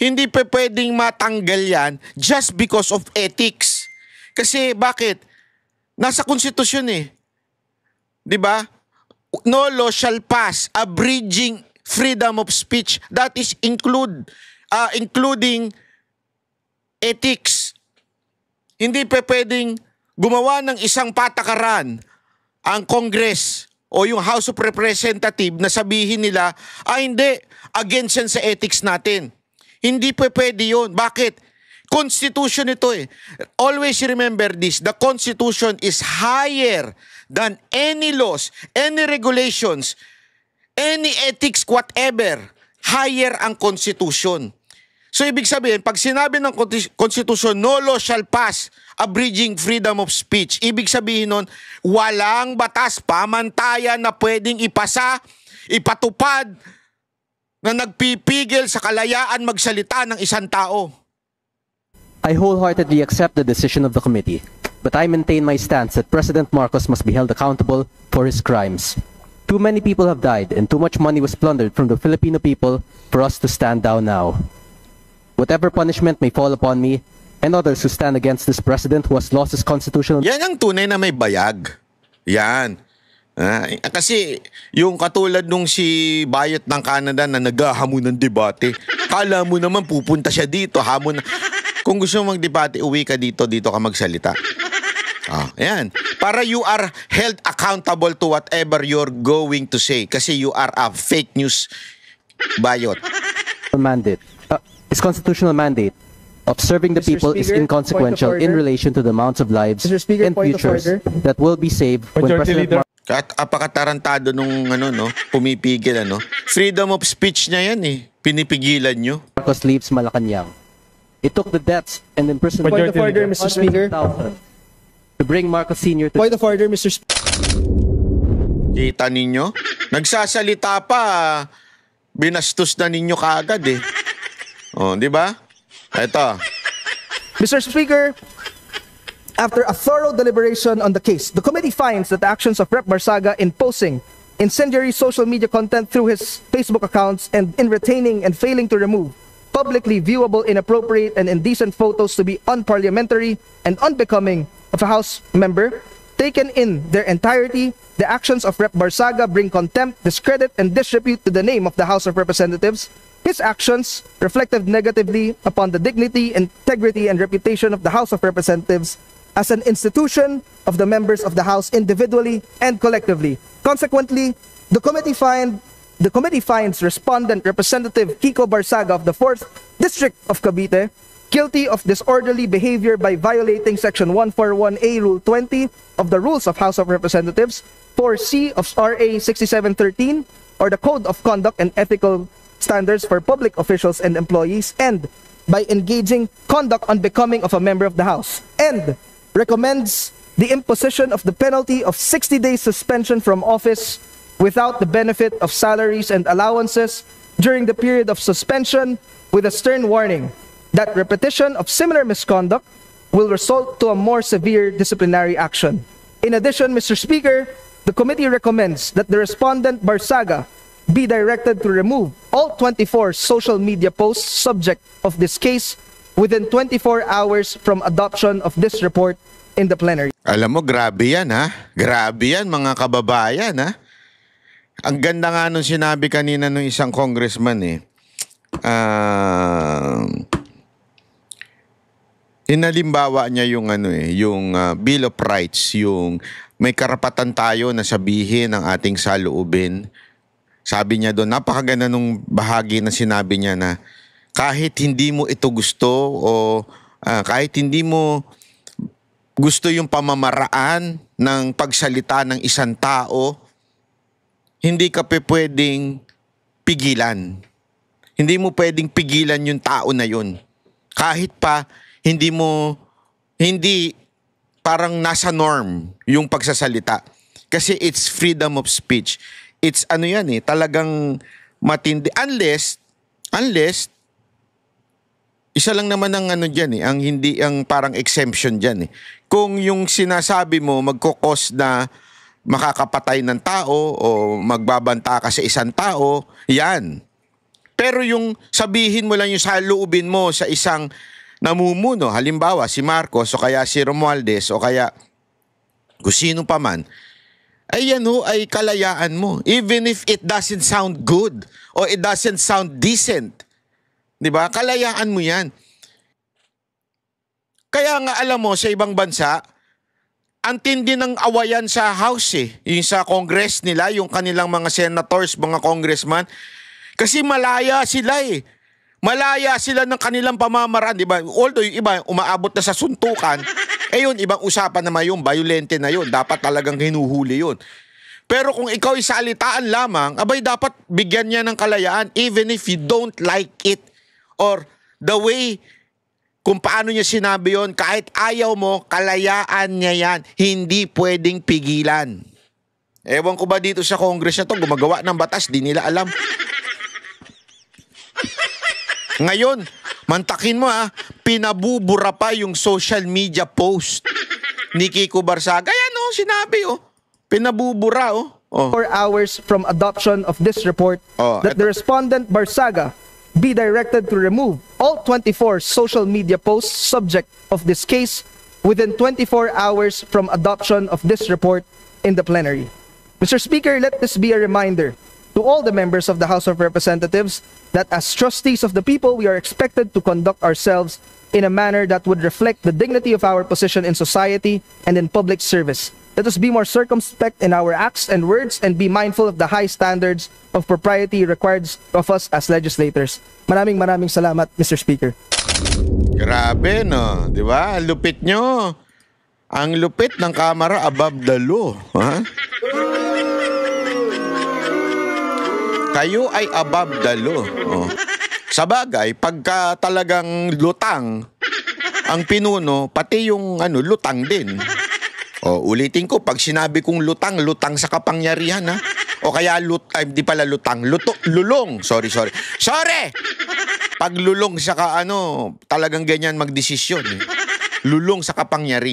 Hindi pa pwedeng matanggal yan just because of ethics. Kasi bakit? Nasa konstitusyon eh. 'Di ba? No law shall pass abridging freedom of speech. That is including ethics. Hindi pa pwedeng gumawa ng isang patakaran ang Congress o yung House of Representatives na sabihin nila, hindi, against yan sa ethics natin. Hindi pa pwede yun. Bakit? Constitution ito eh. Always remember this, the Constitution is higher than any laws, any regulations, any ethics, whatever. Higher ang Constitution. So ibig sabihin, pag sinabi ng Constitution, no law shall pass abridging freedom of speech, ibig sabihin nun, walang batas, pamantayan na pwedeng ipasa, ipatupad, na nagpipigil sa kalayaan magsalita ng isang tao. I wholeheartedly accept the decision of the committee, but I maintain my stance that President Marcos must be held accountable for his crimes. Too many people have died and too much money was plundered from the Filipino people for us to stand down now. Whatever punishment may fall upon me and others who stand against this president who has lost his constitutional... Yan ang tunay na may bayag. Yan. Kasi yung katulad nung si Bayot ng Canada na naghahamon ng debate, kala mo naman pupunta siya dito, hamon. Kung gusto mo magdebate, uwi ka dito ka magsalita. Ayan. Para you are held accountable to whatever you're going to say. Kasi you are a fake news Bayot. Mandate. His constitutional mandate of serving the people is inconsequential in relation to the amounts of lives and futures that will be saved when President Marcos... Apakatarantado nung pumipigil Freedom of speech niya yan eh. Pinipigilan nyo. Marcos leaves Malacanang. It took the deaths and imprisonment Point of order, Mr. Speaker. To bring Marcos Sr. to... Point of order, Mr. Speaker. Kita ninyo? Nagsasalita pa, binastos na ninyo kaagad eh. Di ba? Ito. Mr. Speaker, after a thorough deliberation on the case, the committee finds that the actions of Rep. Barsaga in posting incendiary social media content through his Facebook accounts and in retaining and failing to remove publicly viewable, inappropriate, and indecent photos to be unparliamentary and unbecoming of a House member, taken in their entirety, the actions of Rep. Barsaga bring contempt, discredit, and disrepute to the name of the House of Representatives. His actions reflected negatively upon the dignity, integrity, and reputation of the House of Representatives as an institution of the members of the House individually and collectively. Consequently, the committee finds Respondent Representative Kiko Barsaga of the 4th District of Cavite guilty of disorderly behavior by violating Section 141A Rule 20 of the Rules of House of Representatives, 4C of RA 6713, or the Code of Conduct and Ethical Standards for Public Officials and Employees, and by engaging conduct unbecoming of a member of the House, and recommends the imposition of the penalty of 60 days suspension from office without the benefit of salaries and allowances during the period of suspension, with a stern warning that repetition of similar misconduct will result to a more severe disciplinary action. In addition, Mr. Speaker, the committee recommends that the respondent Barsaga be directed to remove all 24 social media posts subject of this case within 24 hours from adoption of this report in the plenary. Alam mo, grabe yan ha. Grabe yan mga kababayan ha. Ang ganda nga nung sinabi kanina ng isang congressman eh. Inalimbawa niya yung yung Bill of Rights, yung may karapatan tayo na sabihin ang ating saloobin. Sabi niya doon, napakaganda nung bahagi na sinabi niya na kahit hindi mo ito gusto o kahit hindi mo gusto yung pamamaraan ng pagsalita ng isang tao, hindi ka pwedeng pigilan. Hindi mo pwedeng pigilan yung tao na yun. Kahit pa hindi parang nasa norm yung pagsasalita. Kasi it's freedom of speech. It's talagang matindi. Unless, isa lang naman ang dyan ang parang exemption dyan eh. Kung yung sinasabi mo magkukos na makakapatay ng tao o magbabanta ka sa isang tao, yan. Pero yung sabihin mo lang yung saloobin mo sa isang namumuno, halimbawa si Marcos o kaya si Romualdez o kaya kung sino pa man, ay yan ho ay kalayaan mo. Even if it doesn't sound good or it doesn't sound decent. Diba? Kalayaan mo yan. Kaya nga alam mo, sa ibang bansa, ang tindi ng awayan sa House yung sa Congress nila, yung kanilang mga senators, mga congressman, kasi malaya sila Malaya sila ng kanilang pamamaraan, di ba? Although yung iba umaabot na sa suntukan, yun, ibang usapan naman yun, violente na yun, dapat talagang hinuhuli yun. Pero kung ikaw ay salitaan lamang, abay dapat bigyan niya ng kalayaan even if you don't like it or the way kung paano niya sinabi yun, kahit ayaw mo, kalayaan niya yan, hindi pwedeng pigilan. Ewan ko ba dito sa Congress na to, gumagawa ng batas, di nila alam. Ngayon, mantakin mo pinabubura pa yung social media post ni Kiko Barsaga. Ayan sinabi pinabubura 4 hours from adoption of this report that the respondent Barsaga be directed to remove all 24 social media posts subject of this case within 24 hours from adoption of this report in the plenary. Mr. Speaker, let this be a reminder to all the members of the House of Representatives that as trustees of the people, we are expected to conduct ourselves in a manner that would reflect the dignity of our position in society and in public service. Let us be more circumspect in our acts and words and be mindful of the high standards of propriety required of us as legislators. Maraming salamat, Mr. Speaker. Grabe, no? Di ba? Lupit nyo. Ang lupit ng Kamara above the law. Ha? Kayo ay above the law. Sa bagay, pagka talagang lutang ang pinuno, pati yung lutang din. Ulitin ko, pag sinabi kong lutang, lutang sa kapangyarihan, ha? O kaya di pala lutang, lulong. Sorry. Pag lulong sa talagang ganyan magdesisyon. Lulong sa kapangyarihan.